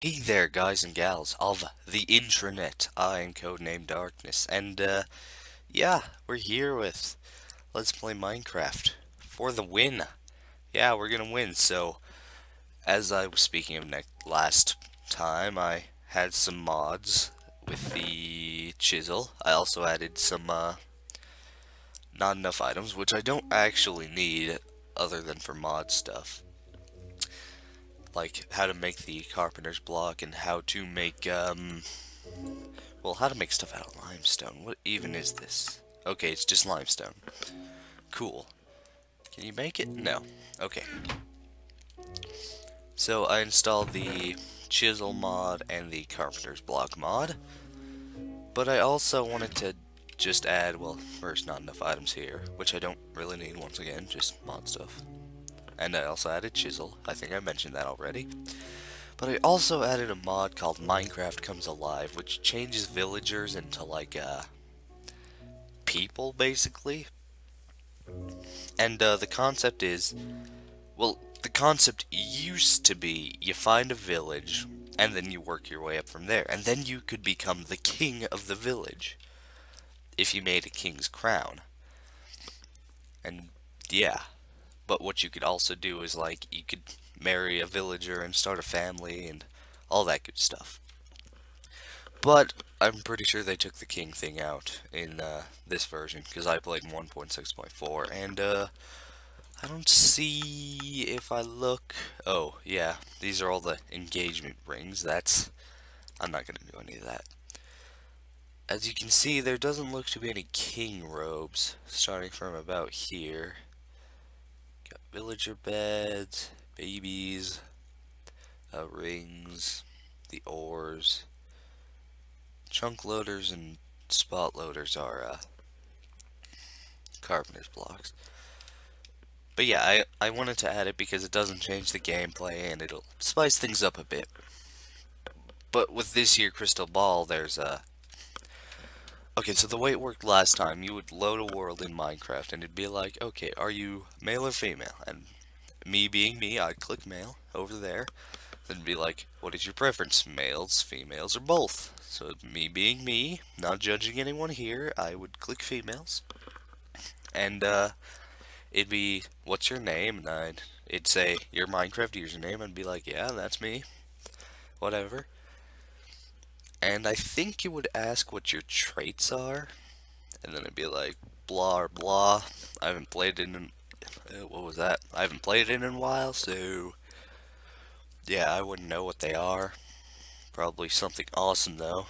Hey there, guys and gals of the intranet. I am CodeNameDarkness, and yeah, we're here with Let's Play Minecraft for the win. Yeah, we're gonna win. So, as I was speaking of last time, I had some mods with the chisel. I also added some not enough items, which I don't actually need other than for mod stuff. Like how to make the carpenter's block and how to make well, how to make stuff out of limestone. What even is this? Okay, it's just limestone. Cool. Can you make it? No. Okay. So I installed the chisel mod and the carpenter's block mod. But I also wanted to just add, well, first not enough items here, which I don't really need once again, just mod stuff. And I also added chisel. I think I mentioned that already. But I also added a mod called Minecraft Comes Alive, which changes villagers into like people, basically. And the concept is, well, the concept used to be you find a village, and then you work your way up from there. And then you could become the king of the village, if you made a king's crown. And yeah, but what you could also do is, like, you could marry a villager and start a family and all that good stuff. But I'm pretty sure they took the king thing out in this version, because I played in 1.6.4, and I don't see if I look. Oh, yeah, these are all the engagement rings. I'm not going to do any of that. As you can see, there doesn't look to be any king robes, starting from about here. Got villager beds, babies, rings, the ores. Chunk loaders and spot loaders are carpenter's blocks. But yeah, I wanted to add it because it doesn't change the gameplay and it'll spice things up a bit. But with this here crystal ball, there's a... Okay, so the way it worked last time, you would load a world in Minecraft and it'd be like, okay, are you male or female? And me being me, I'd click male over there. Then it'd be like, what is your preference? Males, females, or both? So me being me, not judging anyone here, I would click females. And it'd be, what's your name? And it'd say, your Minecraft username. I'd be like, yeah, that's me. Whatever. And I think you would ask what your traits are. And then it'd be like, blah or blah. I haven't played it in, what was that? I haven't played it in a while, so yeah, I wouldn't know what they are. Probably something awesome though.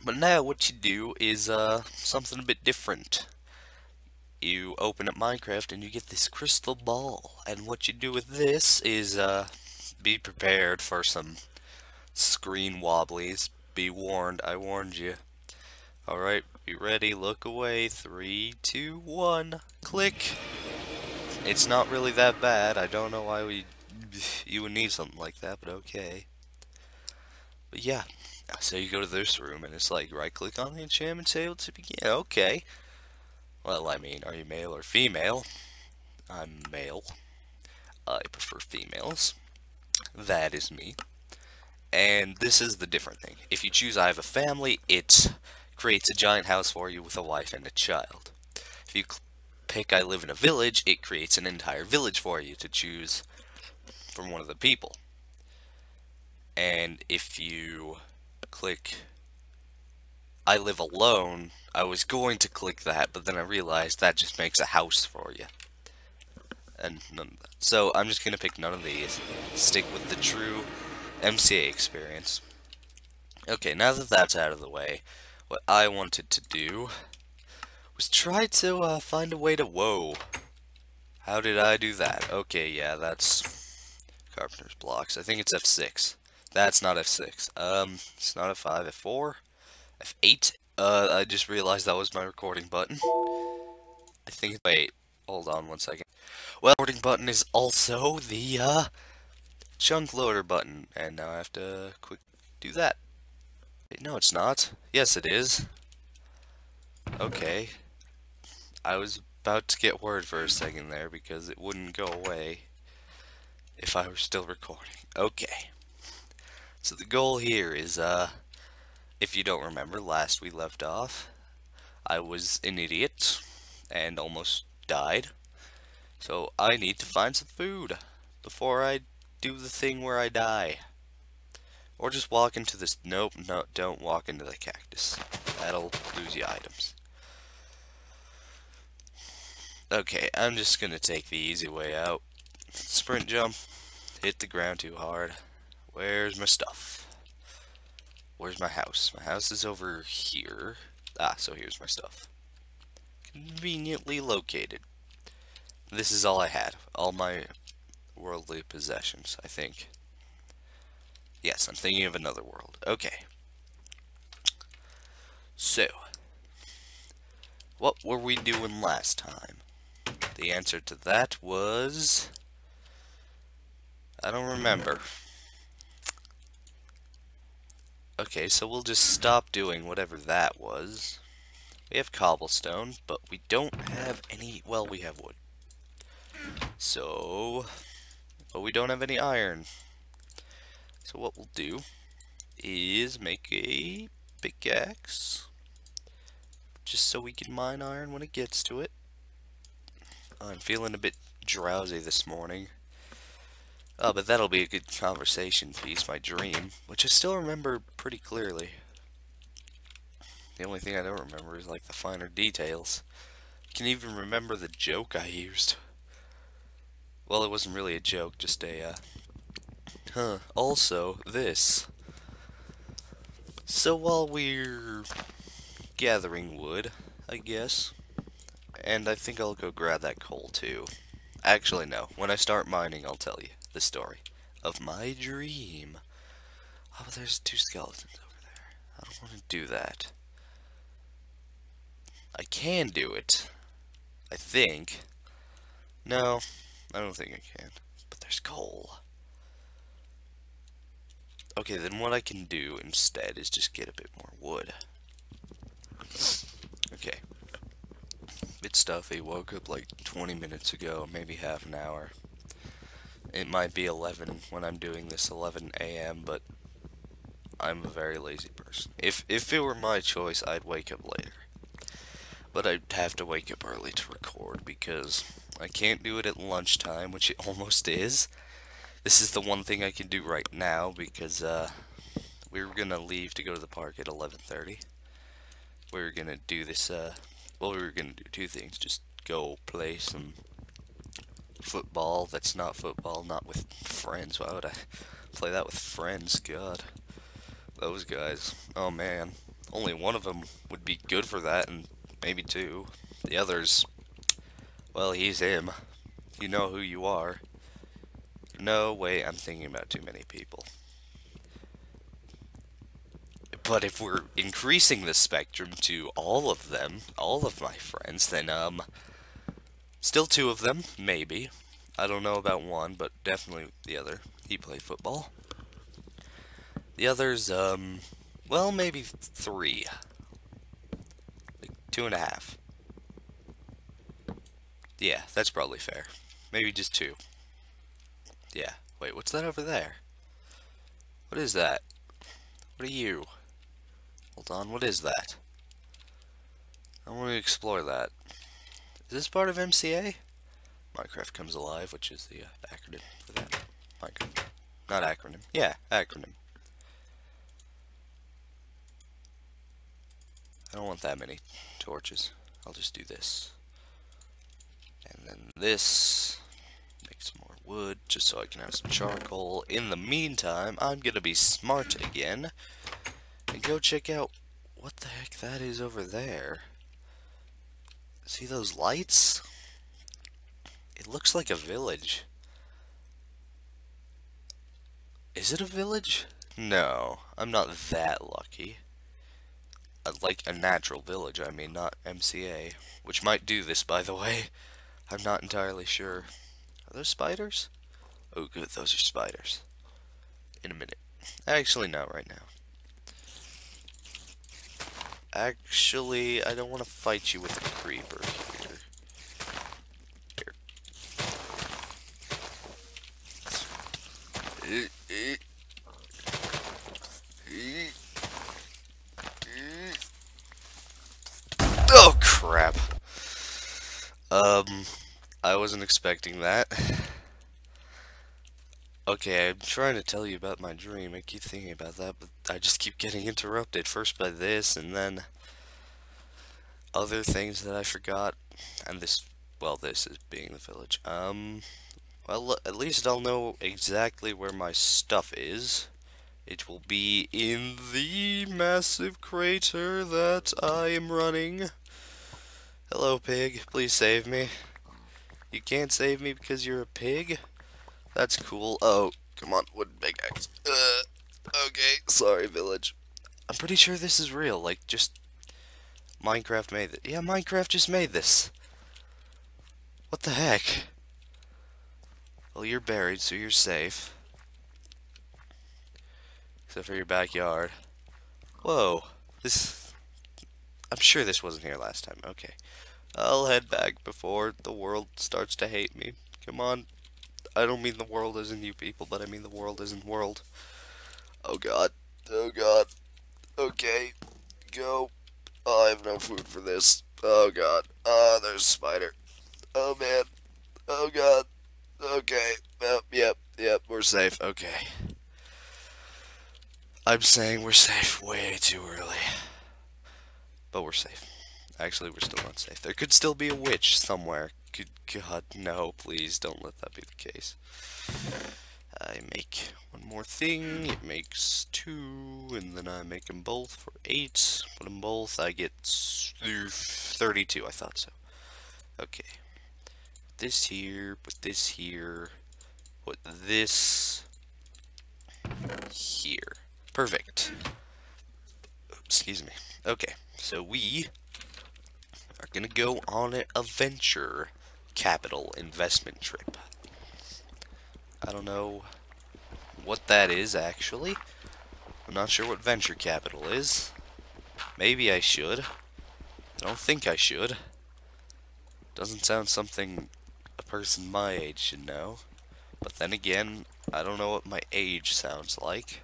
But now what you do is something a bit different. You open up Minecraft and you get this crystal ball. And what you do with this is be prepared for some screen wobblies. Be warned, I warned you. Alright, be ready, look away. 3, 2, 1, click. It's not really that bad. I don't know why you would need something like that, but okay. But yeah, so you go to this room and it's like right click on the enchantment table to begin. Okay. Well, I mean, are you male or female? I'm male. I prefer females. That is me. And this is the different thing. If you choose I have a family, it creates a giant house for you with a wife and a child. If you pick I live in a village, it creates an entire village for you to choose from one of the people. And if you click I live alone, I was going to click that, but then I realized that just makes a house for you. And none of that. So I'm just going to pick none of these. Stick with the true MCA experience. Okay, now that that's out of the way, what I wanted to do was try to find a way to... Whoa. How did I do that? Okay, yeah, that's carpenter's blocks. I think it's F6. That's not F6. It's not F5, F4, F8. I just realized that was my recording button. I think, wait, hold on one second. Well, the recording button is also the, chunk loader button, and now I have to quick do that. Wait, no, it's not. Yes, it is. Okay. I was about to get worried for a second there, because it wouldn't go away if I were still recording. Okay. So the goal here is, if you don't remember, last we left off, I was an idiot and almost died. So I need to find some food before I do the thing where I die. Or just walk into this. Nope, no, don't walk into the cactus. That'll lose you items. Okay, I'm just gonna take the easy way out. Sprint jump. Hit the ground too hard. Where's my stuff? Where's my house? My house is over here. Ah, so here's my stuff. Conveniently located. This is all I had. All my worldly possessions, I think. Yes, I'm thinking of another world. Okay. So, what were we doing last time? The answer to that was... I don't remember. Okay, so we'll just stop doing whatever that was. We have cobblestone, but we don't have any... Well, we have wood. So... But we don't have any iron. So what we'll do is make a pickaxe. Just so we can mine iron when it gets to it. I'm feeling a bit drowsy this morning. Oh, but that'll be a good conversation piece, my dream, which I still remember pretty clearly. The only thing I don't remember is like the finer details. I can even remember the joke I used. Well, it wasn't really a joke, just a, also, this. So while we're gathering wood, I guess, and I think I'll go grab that coal too. Actually, no. When I start mining, I'll tell you the story of my dream. Oh, but there's 2 skeletons over there. I don't want to do that. I can do it. I think. No, I don't think I can. But there's coal. Okay, then what I can do instead is just get a bit more wood. Okay. Bit stuffy. Woke up like 20 minutes ago, maybe half an hour. It might be 11 when I'm doing this, 11 a.m., but I'm a very lazy person. If it were my choice, I'd wake up later. But I'd have to wake up early to record because I can't do it at lunchtime, which it almost is. This is the one thing I can do right now because we were gonna leave to go to the park at 11:30. We were gonna do this. Well, we were gonna do 2 things: just go play some football. That's not football, not with friends. Why would I play that with friends? God, those guys. Oh man, only one of them would be good for that, and maybe 2. The others, well, he's him. You know who you are. No, wait, I'm thinking about too many people. But if we're increasing the spectrum to all of them, all of my friends, then, still 2 of them, maybe. I don't know about one, but definitely the other. He played football. The others, well, maybe 3. Like 2.5. Yeah, that's probably fair. Maybe just 2. Yeah. Wait, what's that over there? What is that? What are you? Hold on, what is that? I want to explore that. Is this part of MCA? Minecraft Comes Alive, which is the acronym for that. Minecraft. Not acronym. Yeah, acronym. I don't want that many torches. I'll just do this. And then this. Make some more wood, just so I can have some charcoal. In the meantime, I'm gonna be smart again. And go check out what the heck that is over there. See those lights? It looks like a village. Is it a village? No, I'm not that lucky. Like a natural village, I mean, not MCA. Which might do this, by the way. I'm not entirely sure. Are those spiders? Oh, good, those are spiders. In a minute. Actually, not right now. Actually, I don't want to fight you with a creeper here. Here. wasn't expecting that. Okay, I'm trying to tell you about my dream. I keep thinking about that, but I just keep getting interrupted. First by this, and then other things that I forgot. And this, well, this is being the village. Well, at least I'll know exactly where my stuff is. It will be in the massive crater that I am running. Hello, pig. Please save me. You can't save me because you're a pig? That's cool. Oh, come on, wooden pickaxe. Okay, sorry, village. I'm pretty sure this is real, like, just Minecraft made it. Yeah, Minecraft just made this. What the heck? Well, you're buried, so you're safe. Except for your backyard. Whoa, this... I'm sure this wasn't here last time. Okay. I'll head back before the world starts to hate me. Come on. I don't mean the world as in you people, but I mean the world as in world. Oh god. Oh god. Okay. Go. Oh, I have no food for this. Oh god. There's a spider. Oh man. Oh god. Okay. Yep. We're safe. Okay. I'm saying we're safe way too early. But we're safe. Actually, we're still not safe. There could still be a witch somewhere. Good God, no, please don't let that be the case. I make one more thing. It makes 2, and then I make them both for 8. Put them both, I get 32. I thought so. Okay. This here, put this here, put this here. Perfect. Excuse me. Okay, so we are gonna go on a venture capital investment trip. I don't know what that is, actually. I'm not sure what venture capital is. Maybe I should. I don't think I should. Doesn't sound something a person my age should know. But then again, I don't know what my age sounds like.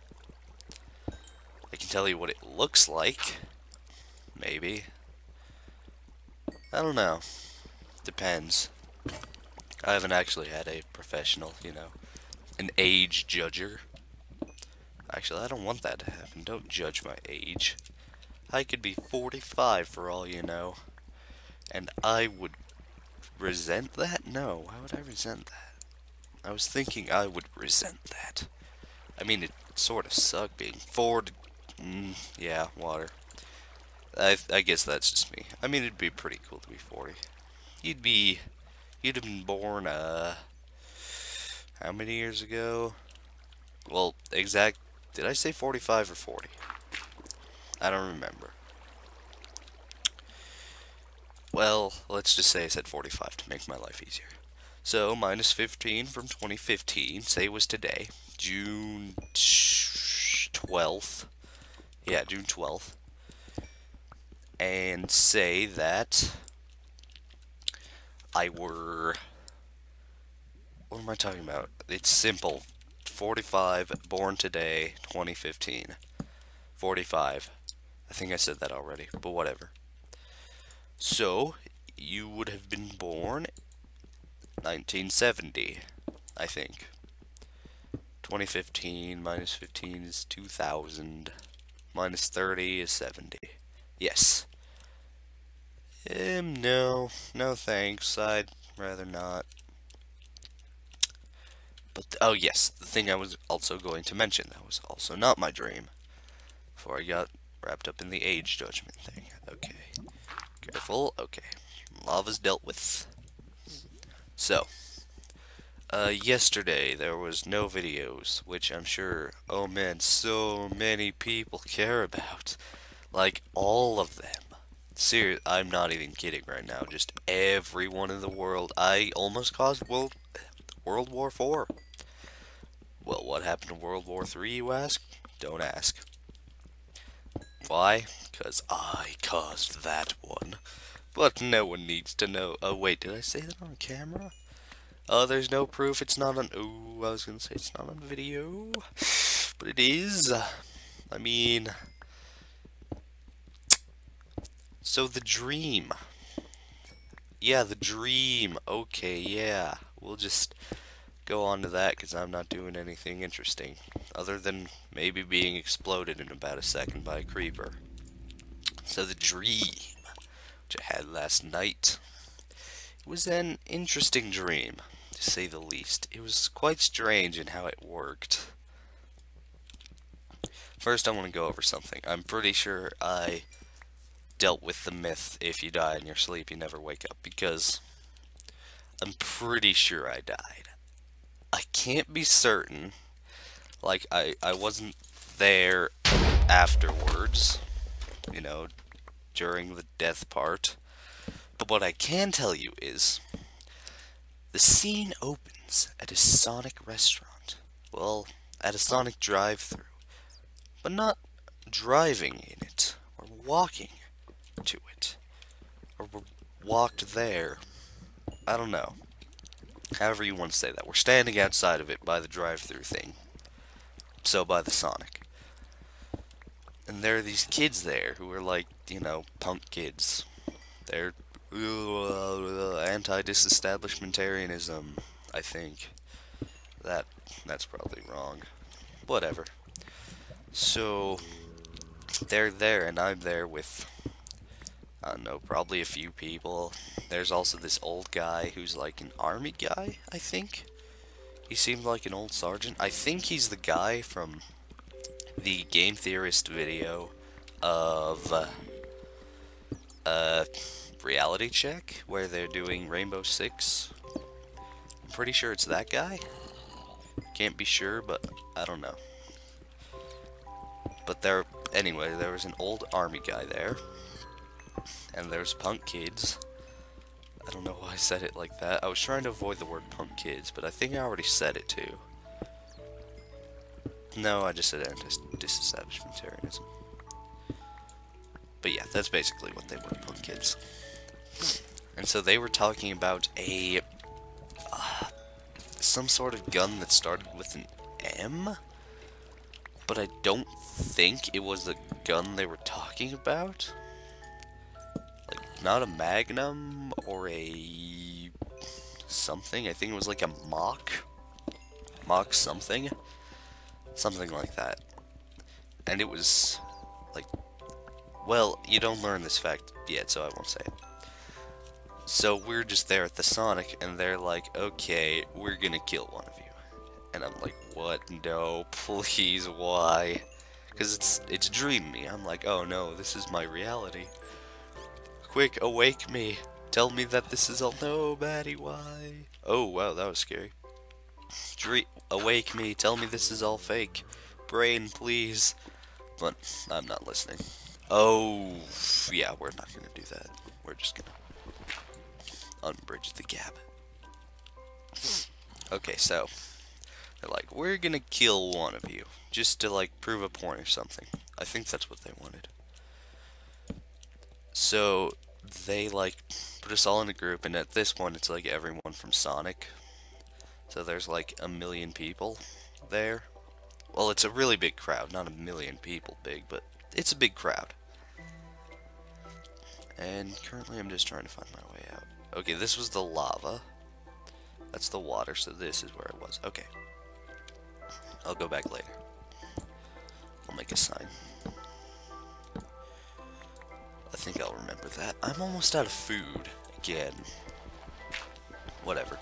I can tell you what it looks like. Maybe. I don't know. Depends. I haven't actually had a professional, an age judger. Actually, I don't want that to happen. Don't judge my age. I could be 45 for all you know. And I would resent that? No, why would I resent that? I was thinking I would resent that. I mean, it sort of sucked being 40. Yeah, water. I guess that's just me. I mean, it'd be pretty cool to be 40. You'd have been born, how many years ago? Well, did I say 45 or 40? I don't remember. Well, let's just say I said 45 to make my life easier. So, minus 15 from 2015, say it was today, June 12th. Yeah, June 12th. And say that I were... What am I talking about? It's simple. 45, born today, 2015. 45. I think I said that already, but whatever. So, you would have been born 1970, I think. 2015 minus 15 is 2000. Minus 30 is 70. Yes. No thanks. I'd rather not. But, oh yes, the thing I was also going to mention, that was also not my dream. Before I got wrapped up in the age judgment thing. Okay. Careful. Okay. Lava's dealt with. So, yesterday there was no videos, which I'm sure, oh man, so many people care about. Like, all of them. Serious, I'm not even kidding right now. Just everyone in the world. I almost caused World War IV. Well, what happened to World War III, you ask? Don't ask. Why? Because I caused that one. But no one needs to know. Oh, wait, did I say that on camera? Oh, there's no proof. It's not on... Ooh, I was going to say it's not on video. But it is. I mean... So the dream. Yeah, the dream. Okay, yeah. We'll just go on to that because I'm not doing anything interesting. Other than maybe being exploded in about a second by a creeper. So the dream, which I had last night, was an interesting dream, to say the least. It was quite strange in how it worked. First, I want to go over something. I'm pretty sure I dealt with the myth if you die in your sleep, you never wake up, because I'm pretty sure I died. I can't be certain. Like, I wasn't there afterwards, you know, during the death part. But what I can tell you is, the scene opens at a Sonic restaurant. Well, at a Sonic drive-thru. But not driving in it, or walking to it, or we're walked there. I don't know. However you want to say that. We're standing outside of it by the drive-thru thing. So by the Sonic. And there are these kids there who are like, you know, punk kids. They're anti-disestablishmentarianism, I think. That's probably wrong. Whatever. So they're there and I'm there with, I don't know, probably a few people. There's also this old guy who's like an army guy, I think. He seemed like an old sergeant. I think he's the guy from the Game Theorist video of Reality Check, where they're doing Rainbow Six. I'm pretty sure it's that guy. Can't be sure, but I don't know. But anyway, there was an old army guy there. And there's punk kids. I don't know why I said it like that. I was trying to avoid the word punk kids, but I think I already said it too. No, I just said anti-disestablishmentarianism. But yeah, that's basically what they were, punk kids. And so they were talking about some sort of gun that started with an M? But I don't think it was the gun they were talking about. Like, not a Magnum or a something. I think it was like a Mach something. Something like that. And it was like, well, you don't learn this fact yet, so I won't say it. So we're just there at the Sonic, and they're like, okay, we're gonna kill one of you. And I'm like, what? No, please, why? Because it's dreaming me. I'm like, oh no, this is my reality. Quick, awake me. Tell me that this is all. No, Maddie, why? Oh, wow, that was scary. Awake me. Tell me this is all fake. Brain, please. But I'm not listening. Oh, yeah, we're not gonna do that. We're just gonna unbridge the gap. Okay, so they're like, we're gonna kill one of you just to like prove a point or something. I think that's what they wanted. So they like put us all in a group, and at this point it's like everyone from Sonic. So there's like 1 million people there. Well, it's a really big crowd, not 1 million people big, but it's a big crowd. And currently I'm just trying to find my way out. Okay, this was the lava. That's the water, so this is where it was. Okay. I'll go back later. I'll make a sign. I think I'll remember that. I'm almost out of food again. Whatever.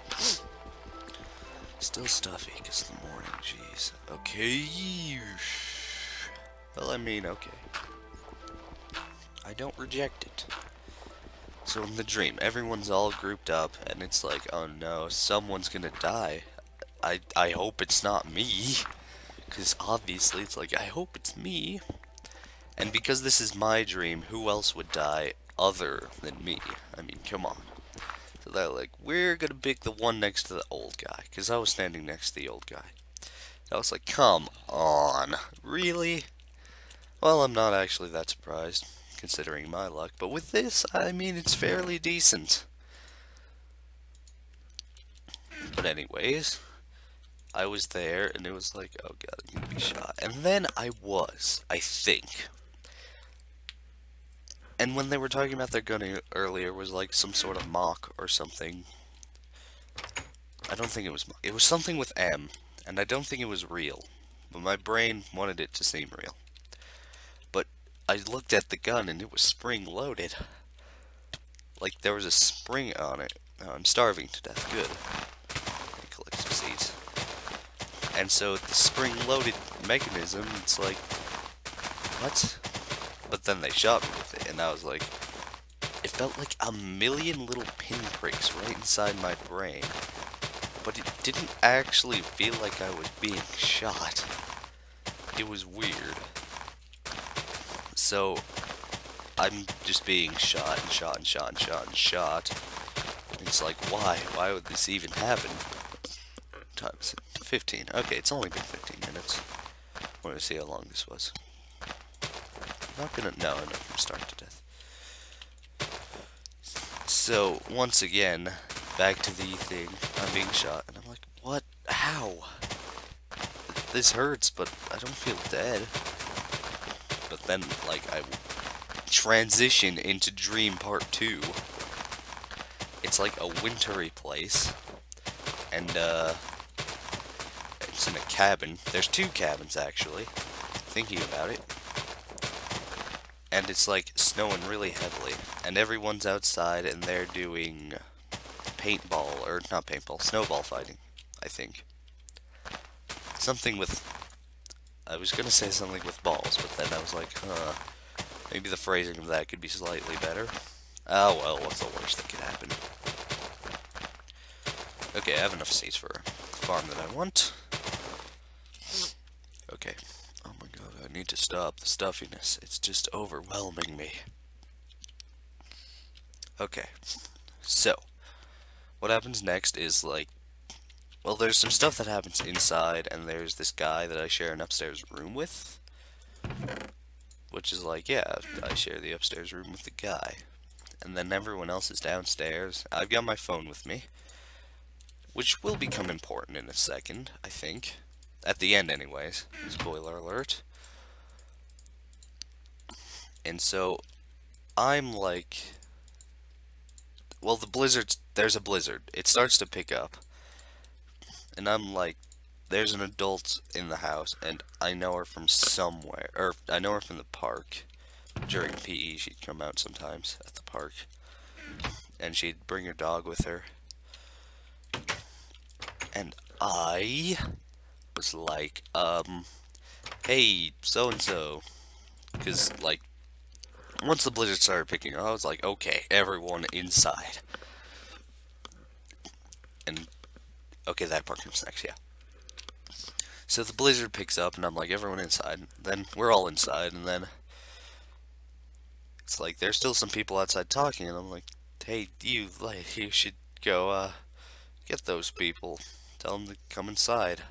Still stuffy because of the morning, jeez. Okay. Well, I mean, okay. I don't reject it. So in the dream, everyone's all grouped up, and it's like, oh no, someone's gonna die. I hope it's not me. Because obviously it's like, I hope it's me. And because this is my dream, who else would die other than me? I mean, come on. So they're like, we're gonna pick the one next to the old guy. Because I was standing next to the old guy. I was like, come on. Really? Well, I'm not actually that surprised, considering my luck. But with this, I mean, it's fairly decent. But anyways, I was there, and it was like, oh god, I'm gonna be shot. And then I think. And when they were talking about their gun earlier was like some sort of mock or something. I don't think it was mock. It was something with M, and I don't think it was real. But my brain wanted it to seem real. But I looked at the gun and it was spring-loaded. Like there was a spring on it. Oh, I'm starving to death. Good. Let me collect some seeds. And so the spring-loaded mechanism, it's like, what? But then they shot me with it, and I was like, it felt like a million little pinpricks right inside my brain. But it didn't actually feel like I was being shot. It was weird. So, I'm just being shot and shot and shot and shot and shot. And it's like, why? Why would this even happen? Times 15. Okay, it's only been 15 minutes. I want to see how long this was. I'm not gonna, no, I'm not gonna starve to death. So, once again, back to the thing. I'm being shot, and I'm like, what? How? This hurts, but I don't feel dead. But then, like, I transition into Dream Part 2. It's like a wintry place. And, it's in a cabin. There's 2 cabins, actually. Thinking about it. And it's like snowing really heavily. And everyone's outside and they're doing paintball, or not paintball, snowball fighting, I think. Something with, I was gonna say something with balls, but then I was like, maybe the phrasing of that could be slightly better. Oh well, what's the worst that could happen? Okay, I have enough seeds for a farm that I want. Okay. Oh my god, I need to stop the stuffiness. It's just overwhelming me. Okay. So, what happens next is like, well, there's some stuff that happens inside, and there's this guy that I share an upstairs room with. Which is like, yeah, I share the upstairs room with the guy. And then everyone else is downstairs. I've got my phone with me. Which will become important in a second, I think. At the end, anyways. Spoiler alert. And so, I'm like, well, there's a blizzard. It starts to pick up. And I'm like, there's an adult in the house, and I know her from somewhere. Or, I know her from the park. During PE, she'd come out sometimes at the park. And she'd bring her dog with her. And I was like, hey, so-and-so. Because, like, once the blizzard started picking up, I was like, okay, everyone inside. And, okay, that part comes next, yeah. So the blizzard picks up, and I'm like, everyone inside. Then we're all inside, and then it's like, there's still some people outside talking, and I'm like, hey, you should go, get those people. Tell them to come inside.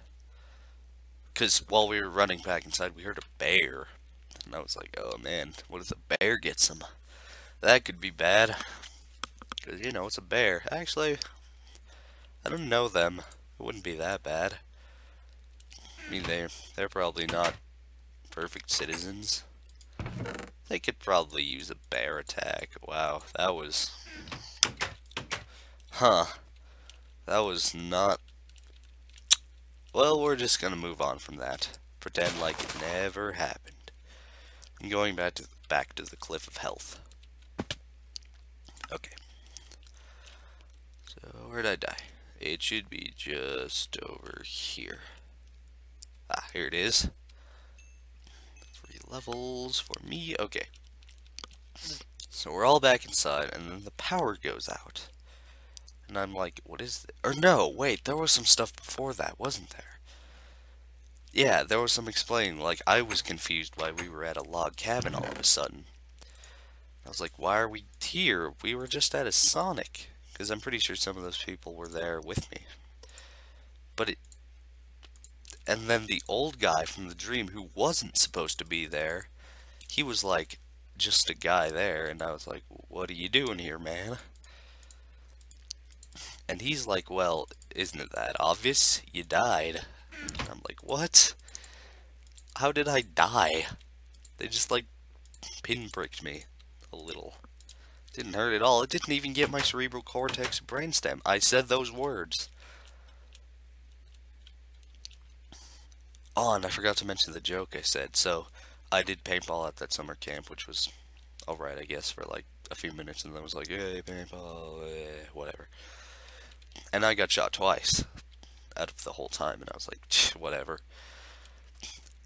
Because while we were running back inside, we heard a bear. And I was like, oh man, what if the bear gets them? That could be bad. Because, you know, it's a bear. Actually, I don't know them. It wouldn't be that bad. I mean, they're probably not perfect citizens. They could probably use a bear attack. Wow, that was... Huh. That was not... Well, we're just gonna move on from that. Pretend like it never happened. I'm going back to the cliff of health. Okay. So, where'd I die? It should be just over here. Ah, here it is. 3 levels for me. Okay. So we're all back inside, and then the power goes out. And I'm like, what is this? Or no, wait, there was some stuff before that, wasn't there? Yeah, there was some explaining. Like, I was confused why we were at a log cabin all of a sudden. I was like, why are we here? We were just at a Sonic. Because I'm pretty sure some of those people were there with me. But it... And then the old guy from the dream who wasn't supposed to be there, he was like, just a guy there. And I was like, what are you doing here, man? And he's like, well, isn't it that obvious? You died. And I'm like, what? How did I die? They just, like, pinpricked me. a little. Didn't hurt at all. It didn't even get my cerebral cortex brainstem. I said those words. Oh, and I forgot to mention the joke I said. So, I did paintball at that summer camp, which was alright, I guess, for like a few minutes, and then was like, hey, paintball, whatever. And I got shot twice out of the whole time, and I was like, whatever.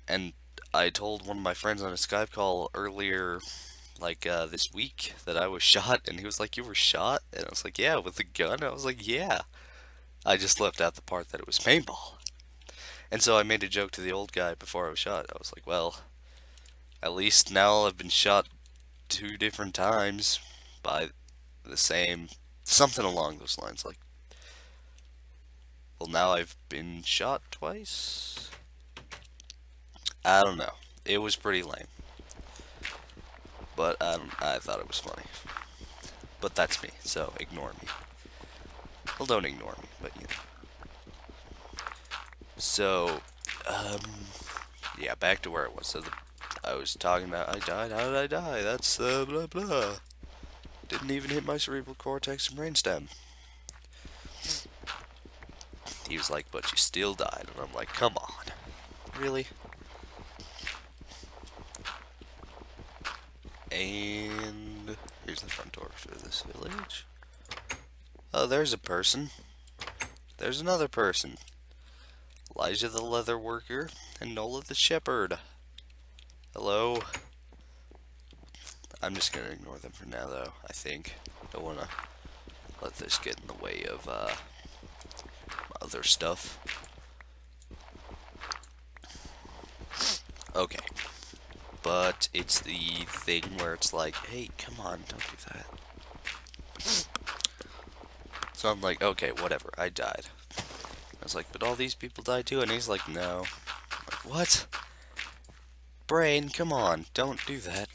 And I told one of my friends on a Skype call earlier, like this week, that I was shot, and he was like, you were shot? And I was like, yeah, with a gun? I was like, yeah. I just left out the part that it was paintball. And so I made a joke to the old guy before I was shot. I was like, well, at least now I've been shot 2 different times by the same, something along those lines, like, well, now I've been shot twice? I don't know. It was pretty lame. But I thought it was funny. But that's me, so ignore me. Well, don't ignore me, but you know. So, yeah, back to where it was. So I was talking about, I died, how did I die? That's, blah, blah. Didn't even hit my cerebral cortex and brainstem. He was like, but you still died. And I'm like, come on. Really? And here's the front door for this village. Oh, there's a person. There's another person. Elijah the leather worker and Nola the shepherd. Hello. I'm just gonna ignore them for now, though, I think. Don't wanna let this get in the way of other stuff. Okay. But it's the thing where it's like, hey, come on, don't do that. So I'm like, okay, whatever, I died. I was like, but all these people died too, and he's like, no. I'm like, what? Brain, come on, don't do that.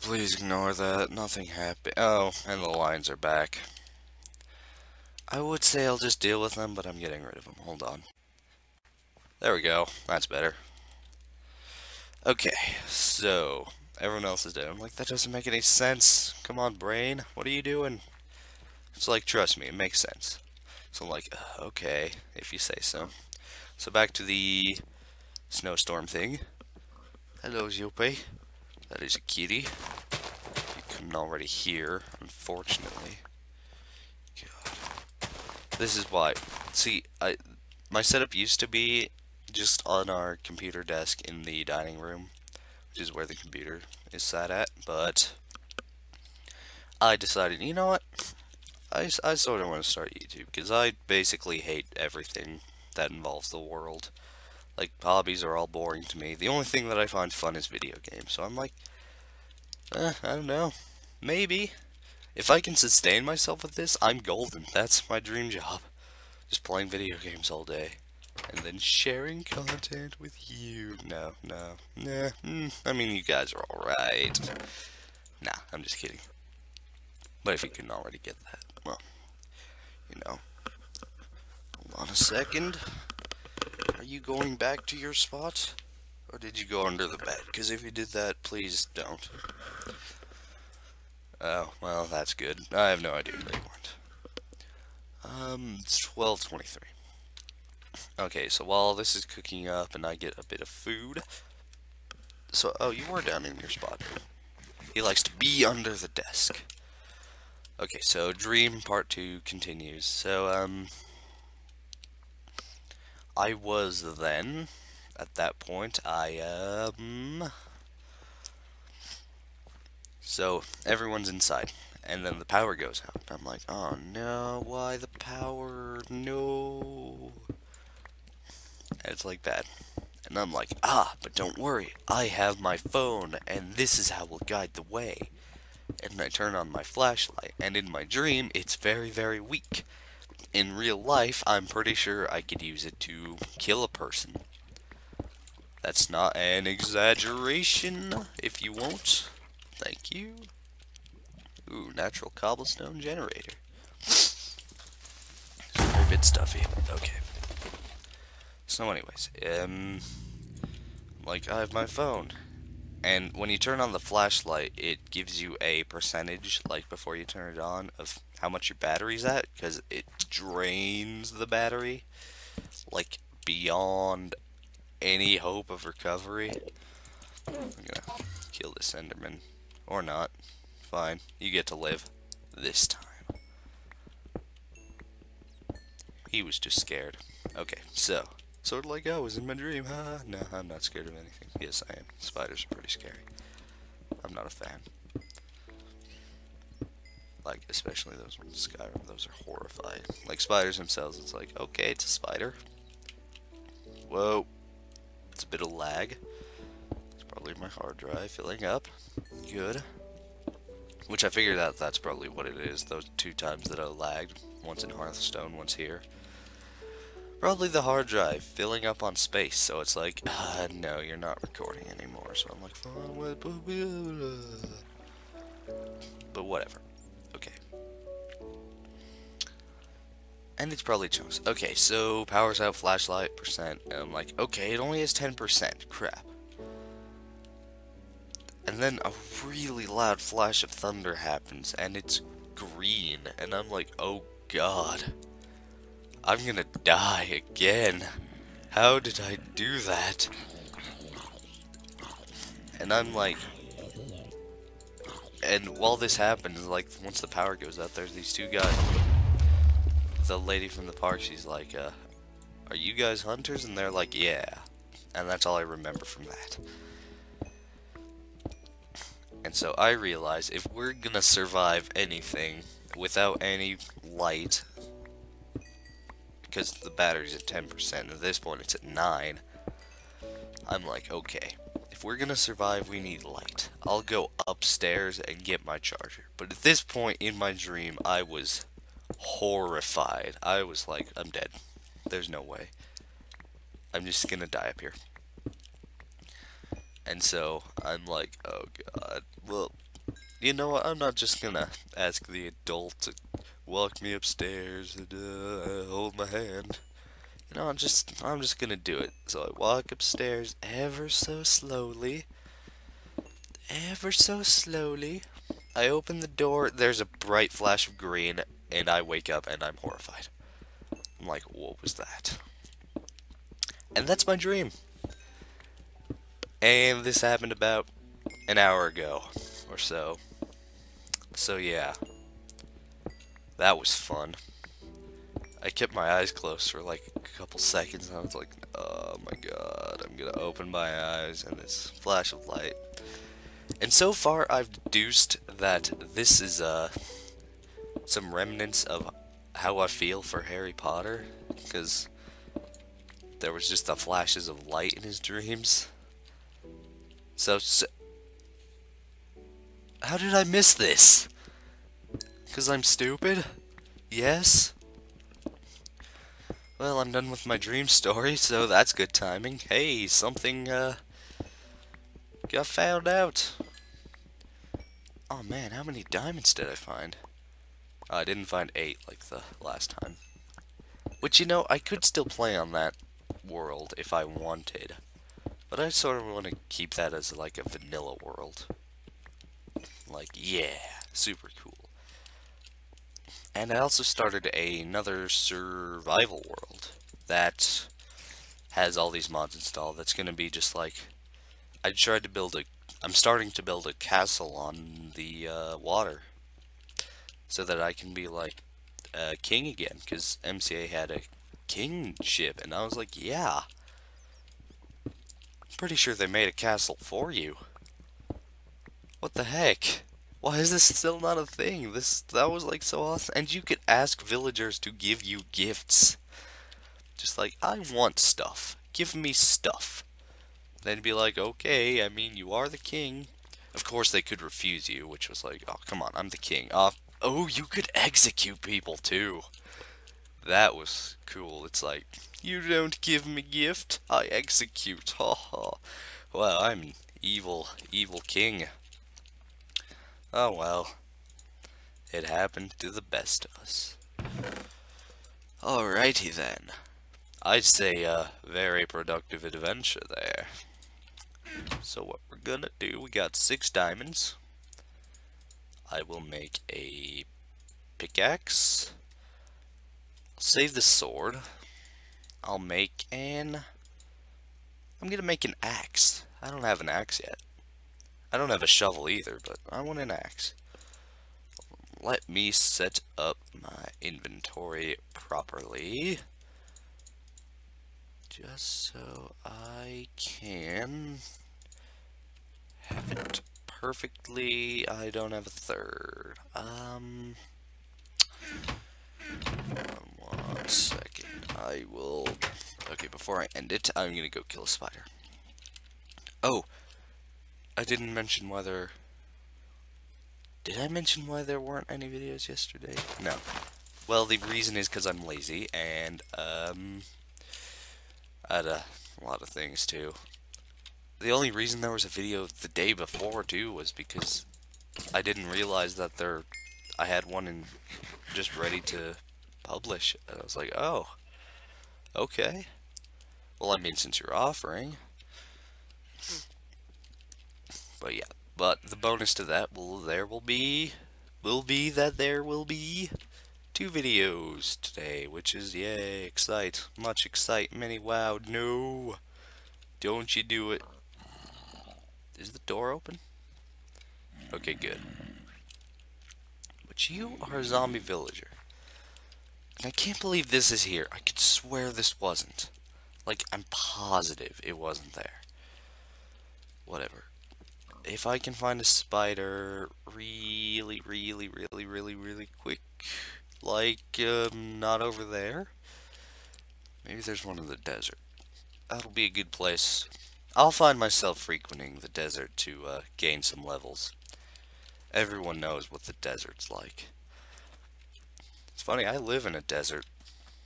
Please ignore that, nothing happened. Oh, and the lines are back. I would say I'll just deal with them, but I'm getting rid of them, hold on. There we go, that's better. Okay, so, everyone else is dead. I'm like, that doesn't make any sense. Come on, brain, what are you doing? It's like, trust me, it makes sense. So I'm like, okay, if you say so. So back to the snowstorm thing. Hello, Zope. That is a kitty. You couldn't already hear, unfortunately. God. This is why. See, my setup used to be just on our computer desk in the dining room, which is where the computer is sat at, but I decided, you know what? I sort of want to start YouTube, because I basically hate everything that involves the world. Like, hobbies are all boring to me. The only thing that I find fun is video games, so I'm like, I don't know. Maybe. If I can sustain myself with this, I'm golden. That's my dream job. Just playing video games all day. And then sharing content with you. No. Nah. I mean, you guys are alright. Nah, I'm just kidding. But if you couldn't already get that, well, you know. Hold on a second. Are you going back to your spot? Or did you go under the bed? Because if you did that, please don't. Oh, well, that's good. I have no idea where they went. It's 12:23. Okay, so while this is cooking up and I get a bit of food. So, oh, you were down in your spot. He likes to be under the desk. Okay, so Dream Part 2 continues. So, I was then, at that point, so everyone's inside, and then the power goes out. I'm like, oh no, why the power? No. And it's like that. And I'm like, but don't worry, I have my phone, and this is how we'll guide the way. And I turn on my flashlight, and in my dream, it's very, very weak. In real life, I'm pretty sure I could use it to kill a person. That's not an exaggeration, if you won't. Thank you. Ooh, natural cobblestone generator. It's a bit stuffy. Okay. So anyways, Like, I have my phone. And when you turn on the flashlight, it gives you a percentage, like before you turn it on, of how much your battery's at, because it drains the battery, like, beyond any hope of recovery. I'm gonna kill this Enderman. Or not. Fine. You get to live. This time. He was just scared. Okay, so. Sort of like I was in my dream, huh? No, I'm not scared of anything. Yes, I am. Spiders are pretty scary. I'm not a fan. Like, especially those in Skyrim. Those are horrifying. Like, spiders themselves, it's like, okay, it's a spider. Whoa. It's a bit of lag. It's probably my hard drive filling up. Good. Which I figured out that's probably what it is. Those 2 times that I lagged. Once in Hearthstone, once here. Probably the hard drive filling up on space. So it's like, no, you're not recording anymore. So I'm like, but whatever. Okay. And it's probably chunks. Okay, so powers out flashlight percent. And I'm like, okay, it only has 10%. Crap. And then a really loud flash of thunder happens, and it's green. And I'm like, oh god. I'm gonna die again. How did I do that? And I'm like... And while this happens, like, once the power goes out, there's these 2 guys. The lady from the park, she's like, are you guys hunters? And they're like, yeah. And that's all I remember from that. And so I realize if we're gonna survive anything without any light, because the battery's at 10%, at this point it's at 9, I'm like, okay, if we're gonna survive, we need light. I'll go upstairs and get my charger. But at this point in my dream, I was horrified. I was like, I'm dead. There's no way. I'm just gonna die up here. And so I'm like, oh god. Well, you know what? I'm not just gonna ask the adult to walk me upstairs and hold my hand. You know, I'm just gonna do it. So I walk upstairs ever so slowly. Ever so slowly. I open the door, there's a bright flash of green, and I wake up and I'm horrified. I'm like, what was that? And that's my dream. And this happened about an hour ago or so. So yeah. That was fun. I kept my eyes closed for like a couple seconds and I was like, oh my god, I'm gonna open my eyes and this flash of light. And so far I've deduced that this is some remnants of how I feel for Harry Potter, because there was just the flashes of light in his dreams. So how did I miss this? Because I'm stupid? Yes? Well, I'm done with my dream story, so that's good timing. Hey, something, got found out. Oh man, how many diamonds did I find? Oh, I didn't find 8 like the last time. Which, you know, I could still play on that world if I wanted. But I sort of want to keep that as like a vanilla world. Like, yeah, super cool. And I also started another survival world that has all these mods installed. That's going to be just like, I'm starting to build a castle on the water, so that I can be like a king again, because MCA had a kingship, and I was like, yeah, I'm pretty sure they made a castle for you. What the heck? Why is this still not a thing? That was like so awesome. And you could ask villagers to give you gifts. Just like, I want stuff. Give me stuff. Then be like, okay, I mean, you are the king. Of course, they could refuse you, which was like, oh, come on, I'm the king. Oh, you could execute people, too. That was cool. It's like, you don't give me gift, I execute. Ha ha. Well, I'm an evil, evil king. Oh well, it happened to the best of us. Alrighty then. I'd say a very productive adventure there. So what we're gonna do, we got 6 diamonds. I will make a pickaxe. I'll save the sword. I'm gonna make an axe. I don't have an axe yet. I don't have a shovel either, but I want an axe. Let me set up my inventory properly. Just so I can have it perfectly. I don't have a third. 1 second. I will... Okay, before I end it, I'm gonna go kill a spider. Oh! I didn't mention whether... Did I mention why there weren't any videos yesterday? No. Well, the reason is because I'm lazy, and, I had a lot of things, too. The only reason there was a video the day before, too, was because I didn't realize that I had one just ready to publish. And I was like, oh, okay. Well, I mean, since you're offering. But yeah, but the bonus to that there will be 2 videos today, which is, yay, much excite, many wow, no, don't you do it. Is the door open? Okay, good. But you are a zombie villager. And I can't believe this is here. I could swear this wasn't. Like, I'm positive it wasn't there. Whatever. If I can find a spider really quick, like, not over there. Maybe there's one in the desert. That'll be a good place. I'll find myself frequenting the desert to gain some levels. Everyone knows what the desert's like. It's funny, I live in a desert.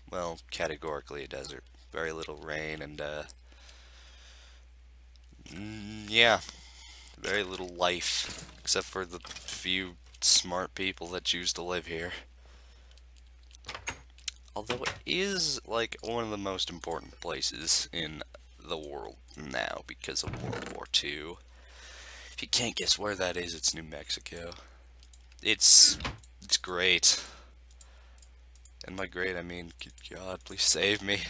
Well, categorically a desert. Very little rain and, yeah. Very little life, except for the few smart people that choose to live here. Although it is, like, one of the most important places in the world now because of World War II. If you can't guess where that is, it's New Mexico. It's great. And by great, I mean, God, please save me.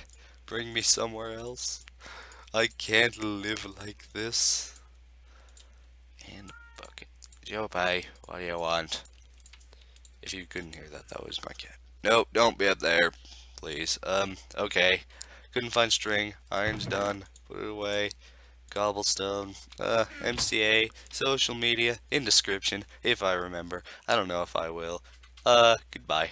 Bring me somewhere else. I can't live like this. And a bucket. Joe, what do you want? If you couldn't hear that, that was my cat. Nope, don't be up there, please. Okay. Couldn't find string. Iron's done. Put it away. Cobblestone. MCA. Social media. In description, if I remember. I don't know if I will. Goodbye.